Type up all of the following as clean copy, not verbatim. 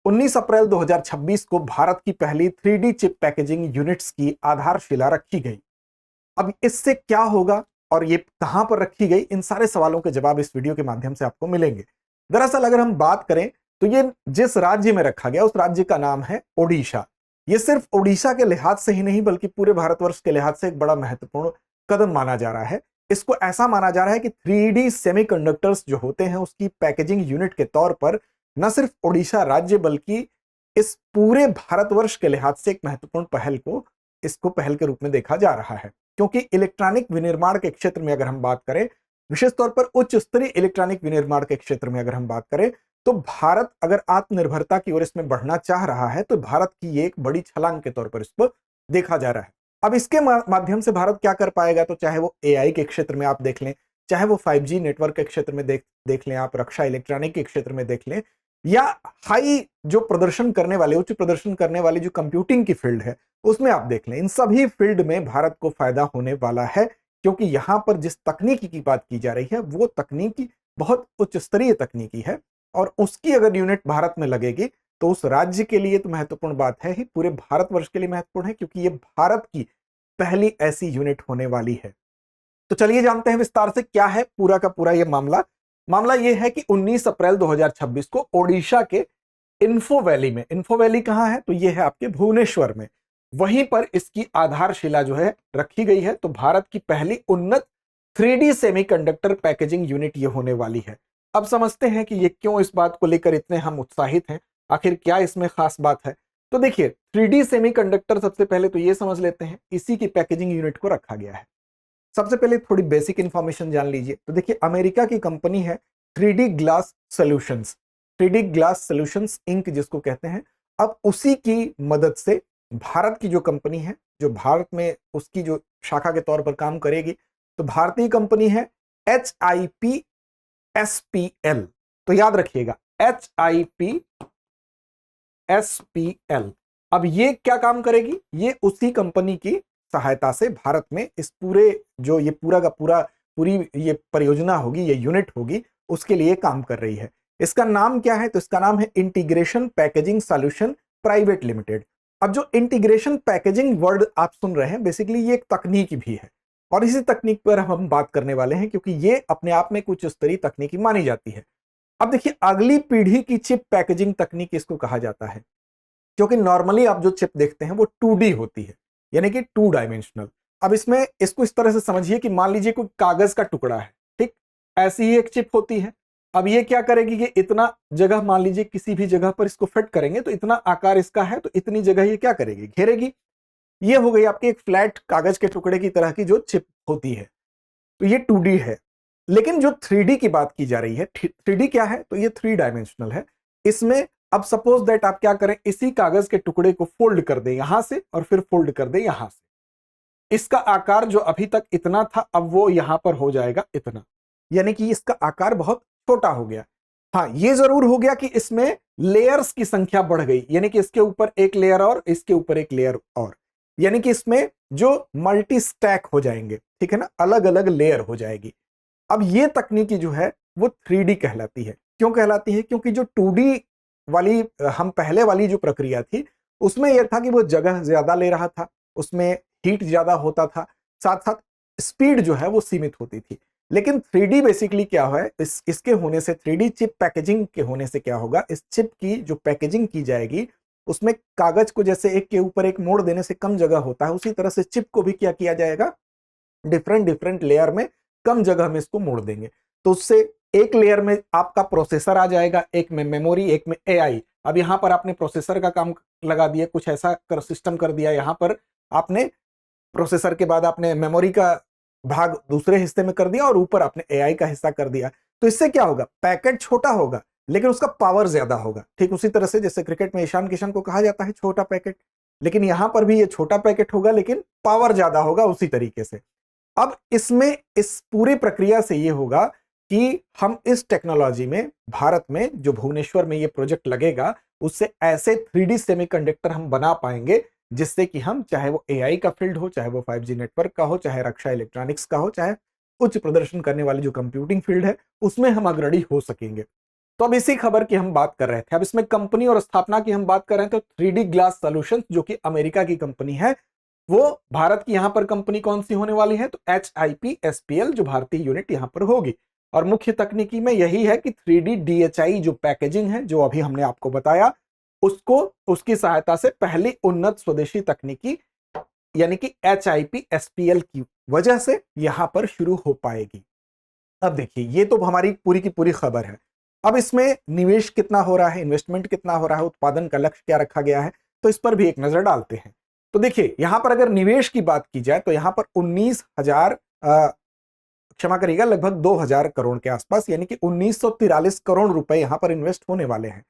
19 अप्रैल 2026 को भारत की पहली 3D चिप पैकेजिंग यूनिट्स की आधारशिला रखी गई। अब इससे क्या होगा और ये कहां पर रखी गई, इन सारे सवालों के जवाब इस वीडियो के माध्यम से आपको मिलेंगे। दरअसल अगर हम बात करें तो ये जिस राज्य में रखा गया उस राज्य का नाम है ओडिशा। ये सिर्फ ओडिशा के लिहाज से ही नहीं बल्कि पूरे भारतवर्ष के लिहाज से एक बड़ा महत्वपूर्ण कदम माना जा रहा है। इसको ऐसा माना जा रहा है कि 3D सेमीकंडक्टर्स जो होते हैं उसकी पैकेजिंग यूनिट के तौर पर न सिर्फ ओडिशा राज्य बल्कि इस पूरे भारतवर्ष के लिहाज से एक महत्वपूर्ण इसको पहल के रूप में देखा जा रहा है। क्योंकि इलेक्ट्रॉनिक विनिर्माण के क्षेत्र में अगर हम बात करें, विशेष तौर पर उच्च स्तरीय इलेक्ट्रॉनिक विनिर्माण के क्षेत्र में अगर हम बात करें, तो भारत अगर आत्मनिर्भरता की ओर इसमें बढ़ना चाह रहा है तो भारत की ये एक बड़ी छलांग के तौर पर इसको देखा जा रहा है। अब इसके माध्यम से भारत क्या कर पाएगा, तो चाहे वो एआई के क्षेत्र में आप देख लें, चाहे वो 5G नेटवर्क के क्षेत्र में देख लें आप, रक्षा इलेक्ट्रॉनिक के क्षेत्र में देख लें, या हाई जो प्रदर्शन करने वाले, उच्च प्रदर्शन करने वाली जो कंप्यूटिंग की फील्ड है उसमें आप देख लें, इन सभी फील्ड में भारत को फायदा होने वाला है। क्योंकि यहां पर जिस तकनीकी की बात की जा रही है वो तकनीकी बहुत उच्च स्तरीय तकनीकी है और उसकी अगर यूनिट भारत में लगेगी तो उस राज्य के लिए तो महत्वपूर्ण बात है ही, पूरे भारतवर्ष के लिए महत्वपूर्ण है, क्योंकि ये भारत की पहली ऐसी यूनिट होने वाली है। तो चलिए जानते हैं विस्तार से क्या है पूरा का पूरा ये मामला ये है कि 19 अप्रैल 2026 को ओडिशा के इन्फो वैली में, इन्फो वैली कहां है तो ये है आपके भुवनेश्वर में, वहीं पर इसकी आधारशिला जो है रखी गई है। तो भारत की पहली उन्नत 3D सेमीकंडक्टर पैकेजिंग यूनिट ये होने वाली है। अब समझते हैं कि ये क्यों, इस बात को लेकर इतने हम उत्साहित हैं, आखिर क्या इसमें खास बात है। तो देखिए 3D सेमीकंडक्टर, सबसे पहले तो ये समझ लेते हैं इसी की पैकेजिंग यूनिट को रखा गया है। सबसे पहले थोड़ी बेसिक इंफॉर्मेशन जान लीजिए। तो देखिए अमेरिका की कंपनी है 3D glass solutions, 3D glass Solutions Inc जिसको कहते हैं। अब उसी की मदद से भारत की जो कंपनी है, जो भारत में उसकी जो शाखा के तौर पर काम करेगी, तो भारतीय कंपनी है HIPSPL। तो याद रखिएगा HIPSPL। अब ये क्या काम करेगी, ये उसी कंपनी की सहायता से भारत में इस पूरे जो ये पूरा का पूरी ये परियोजना होगी, ये यूनिट होगी, उसके लिए काम कर रही है। इसका नाम क्या है, तो इसका नाम है integration packaging solution private limited. अब जो इंटीग्रेशन पैकेजिंग वर्ड आप सुन रहे हैं, बेसिकली ये एक तकनीक भी है और इसी तकनीक पर हम बात करने वाले हैं, क्योंकि ये अपने आप में कुछ स्तरीय तकनीकी मानी जाती है। अब देखिए अगली पीढ़ी की चिप पैकेजिंग तकनीक इसको कहा जाता है, क्योंकि नॉर्मली आप जो चिप देखते हैं वो 2D होती है, यानी कि 2 डायमेंशनल। अब इसमें इसको इस तरह से समझिए कि मान लीजिए कोई कागज का टुकड़ा है, ठीक, ऐसी ही एक चिप होती है। अब ये क्या करेगी, ये इतना जगह, मान लीजिए किसी भी जगह पर इसको फिट करेंगे तो इतना आकार इसका है, तो इतनी जगह ये क्या करेगी, घेरेगी। ये हो गई आपकी एक फ्लैट कागज के टुकड़े की तरह की जो चिप होती है। तो ये 2D है। लेकिन जो 3D की बात की जा रही है, 3D क्या है, तो ये 3 डायमेंशनल है। इसमें अब सपोज दैट आप क्या करें, इसी कागज के टुकड़े को फोल्ड कर दे यहां से और फिर फोल्ड कर दे यहां से। इसका आकार जो अभी तक इतना था अब वो यहां पर हो जाएगा इतना, यानी कि इसका आकार बहुत छोटा हो गया। हाँ, ये जरूर हो गया कि इसमें लेयर्स की संख्या बढ़ गई, यानी कि इसके ऊपर एक लेयर और इसके ऊपर एक लेयर और, यानी कि इसमें जो मल्टी स्टैक हो जाएंगे, ठीक है ना, अलग अलग लेयर हो जाएगी। अब ये तकनीकी जो है वो 3D कहलाती है। क्यों कहलाती है, क्योंकि जो 2D वाली हम पहले वाली जो प्रक्रिया थी उसमें यह था कि वो जगह ज्यादा ले रहा था, उसमें हीट ज्यादा होता था, साथ साथ स्पीड जो है वो सीमित होती थी। लेकिन 3D बेसिकली क्या है, इसके होने से, 3D चिप पैकेजिंग के होने से क्या होगा, इस चिप की जो पैकेजिंग की जाएगी उसमें कागज को जैसे एक के ऊपर एक मोड़ देने से कम जगह होता है, उसी तरह से चिप को भी क्या किया जाएगा, डिफरेंट लेयर में कम जगह में इसको मोड़ देंगे। तो उससे एक लेयर में आपका प्रोसेसर आ जाएगा, एक में मेमोरी, एक में एआई। अब यहां पर आपने प्रोसेसर का काम लगा दिया, कुछ ऐसा सिस्टम कर दिया, यहां पर आपने प्रोसेसर के बाद आपने मेमोरी का भाग दूसरे हिस्से में कर दिया और ऊपर आपने एआई का हिस्सा कर दिया। तो इससे क्या होगा, पैकेट छोटा होगा लेकिन उसका पावर ज्यादा होगा। ठीक उसी तरह से जैसे क्रिकेट में ईशान किशन को कहा जाता है छोटा पैकेट, लेकिन यहां पर भी ये छोटा पैकेट होगा लेकिन पावर ज्यादा होगा उसी तरीके से। अब इसमें इस पूरी प्रक्रिया से ये होगा कि हम इस टेक्नोलॉजी में, भारत में जो भुवनेश्वर में ये प्रोजेक्ट लगेगा, उससे ऐसे 3D सेमीकंडक्टर हम बना पाएंगे जिससे कि हम, चाहे वो एआई का फील्ड हो, चाहे वो 5G नेटवर्क का हो, चाहे रक्षा इलेक्ट्रॉनिक्स का हो, चाहे उच्च प्रदर्शन करने वाली जो कंप्यूटिंग फील्ड है, उसमें हम अग्रणी हो सकेंगे। तो अब इसी खबर की हम बात कर रहे थे। अब इसमें कंपनी और स्थापना की हम बात कर रहे हैं, तो 3D ग्लास सॉल्यूशंस जो कि अमेरिका की कंपनी है, वो भारत की यहां पर कंपनी कौन सी होने वाली है, तो HIPSPL जो भारतीय यूनिट यहां पर होगी। और मुख्य तकनीकी में यही है कि 3D DHI जो पैकेजिंग है, जो अभी हमने आपको बताया, उसको उसकी सहायता से पहली उन्नत स्वदेशी तकनीकी यानी कि HIPSPL की वजह से यहां पर शुरू हो पाएगी। अब देखिए, ये तो हमारी पूरी की पूरी खबर है। अब इसमें निवेश कितना हो रहा है, इन्वेस्टमेंट कितना हो रहा है, उत्पादन का लक्ष्य क्या रखा गया है, तो इस पर भी एक नजर डालते हैं। तो देखिए, यहां पर अगर निवेश की बात की जाए तो यहां पर 19,000 क्षमा करिएगा, लगभग 2,000 करोड़ के आसपास, यानी कि 1943 करोड़ रुपए यहां पर इन्वेस्ट होने वाले हैं।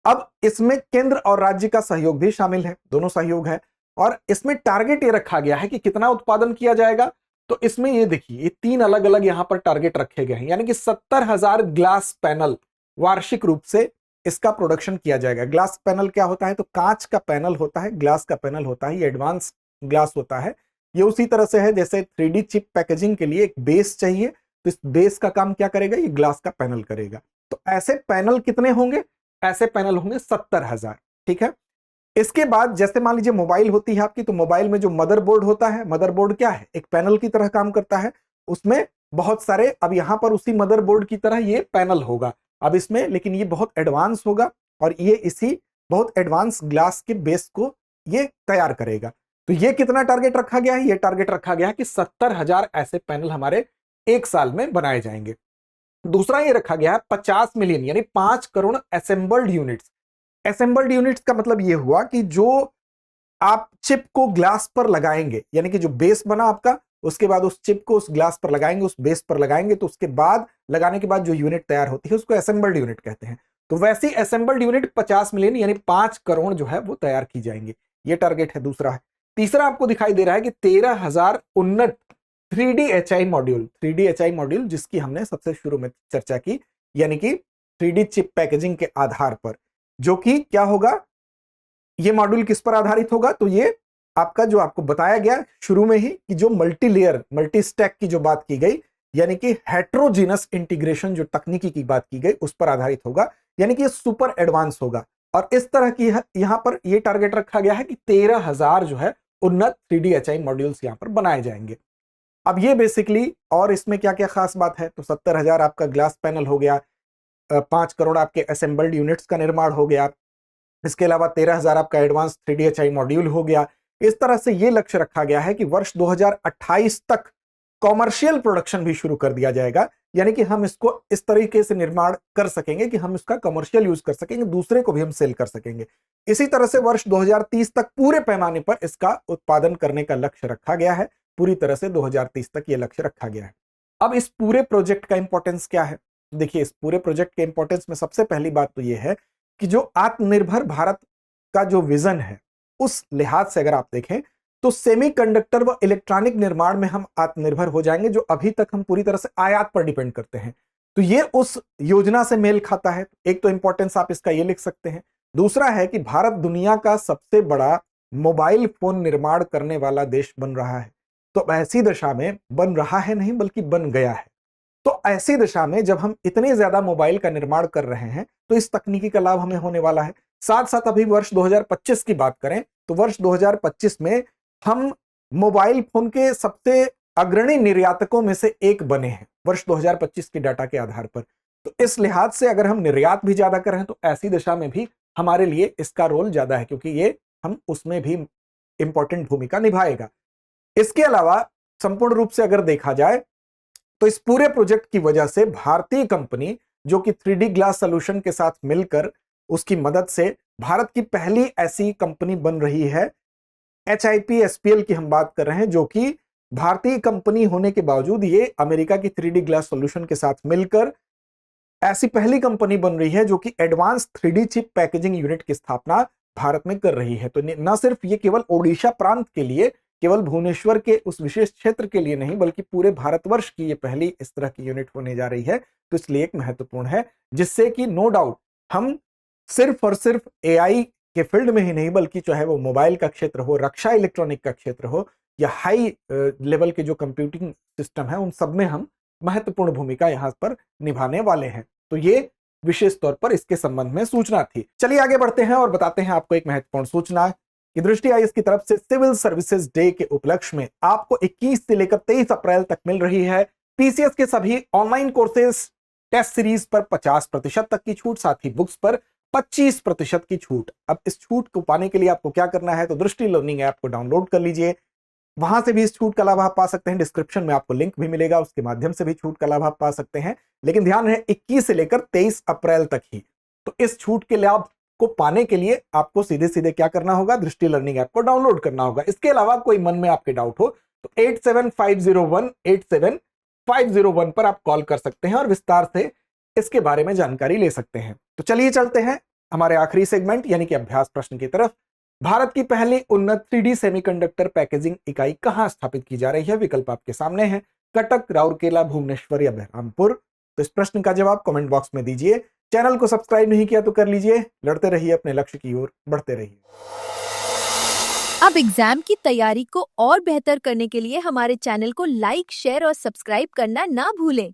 अब इसमें केंद्र और राज्य का सहयोग भी शामिल है, दोनों सहयोग है। और इसमें टारगेट ये रखा गया है कि कितना उत्पादन किया जाएगा, तो इसमें ये देखिए, ये 3 अलग अलग यहां पर टारगेट रखे गए हैं, यानी कि 70,000 ग्लास पैनल वार्षिक रूप से इसका प्रोडक्शन किया जाएगा। ग्लास पैनल क्या होता है, तो कांच का पैनल होता है, ग्लास का पैनल होता है, ये एडवांस ग्लास होता है। ये उसी तरह से है जैसे 3D चिप पैकेजिंग के लिए एक बेस चाहिए, तो इस बेस का काम क्या करेगा, ये ग्लास का पैनल करेगा। तो ऐसे पैनल कितने होंगे, ऐसे पैनल होंगे 70,000। ठीक है। इसके बाद जैसे मान लीजिए मोबाइल होती है आपकी, तो मोबाइल में जो मदरबोर्ड होता है, मदरबोर्ड क्या है, एक पैनल की तरह काम करता है, उसमें बहुत सारे, अब यहां पर उसी मदरबोर्ड की तरह ये पैनल होगा अब इसमें, लेकिन ये बहुत एडवांस होगा और ये इसी बहुत एडवांस ग्लास के बेस को ये तैयार करेगा। तो ये कितना टारगेट रखा गया है, ये टारगेट रखा गया है कि 70,000 ऐसे पैनल हमारे एक साल में बनाए जाएंगे। दूसरा ये रखा गया है 50 मिलियन यानी 5 crore assembled units. Assembled units का मतलब ये हुआ कि जो आप चिप को ग्लास पर लगाएंगे, यानी कि जो बेस बना आपका, उसके बाद उस चिप को उस ग्लास पर लगाएंगे, उस बेस पर लगाएंगे, तो उसके बाद लगाने के बाद जो यूनिट तैयार होती है उसको असेंबल्ड यूनिट कहते हैं। तो वैसी असेंबल्ड यूनिट 50 मिलियन यानी 5 करोड़ जो है वो तैयार की जाएंगे, ये टारगेट है। दूसरा है, तीसरा आपको दिखाई दे रहा है कि 13,000 उन्नत 3D मॉड्यूल, 3D मॉड्यूल जिसकी हमने सबसे शुरू में चर्चा की, यानी कि 3D चिप पैकेजिंग के आधार पर, जो कि क्या होगा, ये मॉड्यूल किस पर आधारित होगा, तो ये आपका जो आपको बताया गया शुरू में ही कि जो मल्टी लेयर मल्टी स्टैक की जो बात की गई, यानी कि हेट्रोजीनस इंटीग्रेशन जो तकनीकी की बात की गई, उस पर आधारित होगा, यानी कि ये सुपर एडवांस होगा। और इस तरह की यहां पर ये टारगेट रखा गया है कि 13,000 जो है उन्नत 3D मॉड्यूल्स यहां पर बनाए जाएंगे। अब ये बेसिकली, और इसमें क्या क्या खास बात है, तो 70,000 आपका ग्लास पैनल हो गया, 5 करोड़ आपके असेंबल्ड यूनिट्स का निर्माण हो गया, इसके अलावा 13,000 आपका एडवांस 3D मॉड्यूल हो गया। इस तरह से ये लक्ष्य रखा गया है कि वर्ष 2028 तक कॉमर्शियल प्रोडक्शन भी शुरू कर दिया जाएगा, यानी कि हम इसको इस तरीके से निर्माण कर सकेंगे कि हम इसका कमर्शियल यूज कर सकेंगे, दूसरे को भी हम सेल कर सकेंगे। इसी तरह से वर्ष 2030 तक पूरे पैमाने पर इसका उत्पादन करने का लक्ष्य रखा गया है, पूरी तरह से 2030 तक यह लक्ष्य रखा गया है। अब इस पूरे प्रोजेक्ट का इंपॉर्टेंस क्या है, देखिए इस पूरे प्रोजेक्ट के इंपॉर्टेंस में सबसे पहली बात तो यह है कि जो आत्मनिर्भर भारत का जो विजन है, उस लिहाज से अगर आप देखें तो सेमीकंडक्टर व इलेक्ट्रॉनिक निर्माण में हम आत्मनिर्भर हो जाएंगे, जो अभी तक हम पूरी तरह से आयात पर डिपेंड करते हैं। तो ये उस योजना से मेल खाता है। एक तो इंपॉर्टेंस आप इसका ये लिख सकते हैं। दूसरा है कि भारत दुनिया का सबसे बड़ा मोबाइल फोन निर्माण करने वाला देश बन रहा है। तो ऐसी दशा में, बन रहा है नहीं बल्कि बन गया है, तो ऐसी दशा में जब हम इतने ज्यादा मोबाइल का निर्माण कर रहे हैं तो इस तकनीकी का लाभ हमें होने वाला है। साथ साथ अभी वर्ष 2025 की बात करें तो वर्ष 2025 में हम मोबाइल फोन के सबसे अग्रणी निर्यातकों में से एक बने हैं, वर्ष 2025 के डाटा के आधार पर। तो इस लिहाज से अगर हम निर्यात भी ज्यादा कर रहे हैं तो ऐसी दशा में भी हमारे लिए इसका रोल ज्यादा है, क्योंकि ये हम उसमें भी इंपॉर्टेंट भूमिका निभाएगा। इसके अलावा संपूर्ण रूप से अगर देखा जाए तो इस पूरे प्रोजेक्ट की वजह से भारतीय कंपनी जो कि 3D ग्लास सॉल्यूशन के साथ मिलकर उसकी मदद से भारत की पहली ऐसी कंपनी बन रही है, HIPSPL की हम बात कर रहे हैं, जो कि भारतीय कंपनी होने के बावजूद ये अमेरिका की 3D ग्लास सॉल्यूशन के साथ मिलकर ऐसी पहली कंपनी बन रही है जो कि advance 3D chip packaging unit की स्थापना भारत में कर रही है। तो न सिर्फ ये केवल ओडिशा प्रांत के लिए, केवल भुवनेश्वर के उस विशेष क्षेत्र के लिए नहीं, बल्कि पूरे भारतवर्ष की ये पहली इस तरह की यूनिट होने जा रही है। तो इसलिए एक महत्वपूर्ण है, जिससे कि नो डाउट हम सिर्फ और सिर्फ AI के फील्ड में ही नहीं, बल्कि चाहे वो मोबाइल का क्षेत्र हो, रक्षा इलेक्ट्रॉनिक का क्षेत्र हो, या हाई लेवल के जो कंप्यूटिंग सिस्टम है, उन सब में हम महत्वपूर्ण भूमिका यहां पर निभाने वाले हैं। तो ये विशेष तौर पर इसके संबंध में सूचना थी। चलिए आगे बढ़ते हैं और बताते हैं आपको एक महत्वपूर्ण सूचना कि दृष्टि आईएएस की तरफ से सिविल सर्विसेज डे के उपलक्ष्य में आपको 21 से लेकर 23 अप्रैल तक मिल रही है पीसीएस के सभी ऑनलाइन कोर्सेज टेस्ट सीरीज पर 50% तक की छूट, साथ ही बुक्स पर 25% की छूट। अब इस छूट को पाने के लिए आपको क्या करना है, तो दृष्टि लर्निंग ऐप को डाउनलोड कर लीजिए, वहां से भी इस छूट का लाभ आप पा सकते हैं। डिस्क्रिप्शन में आपको लिंक भी मिलेगा, उसके माध्यम से भी छूट का लाभ आप पा सकते हैं। लेकिन ध्यान रहे 21 से लेकर 23 अप्रैल तक ही। तो इस छूट के लाभ को पाने के लिए आपको सीधे सीधे क्या करना होगा, दृष्टि लर्निंग ऐप को डाउनलोड करना होगा। इसके अलावा कोई मन में आपके डाउट हो तो 8750187501 पर आप कॉल कर सकते हैं और विस्तार से इसके बारे में जानकारी ले सकते हैं। तो चलिए चलते हैं हमारे आखिरी सेगमेंट यानी कि अभ्यास प्रश्न की तरफ। भारत की पहली उन्नत 3D सेमीकंडक्टर पैकेजिंग इकाई कहां स्थापित की जा रही है? विकल्प आपके सामने है, कटक, राउरकेला, भुवनेश्वर या बहरामपुर। तो इस प्रश्न का जवाब कमेंट बॉक्स में दीजिए। चैनल को सब्सक्राइब नहीं किया तो कर लीजिए। लड़ते रहिए, अपने लक्ष्य की ओर बढ़ते रहिए। अब एग्जाम की तैयारी को और बेहतर करने के लिए हमारे चैनल को लाइक, शेयर और सब्सक्राइब करना ना भूलें।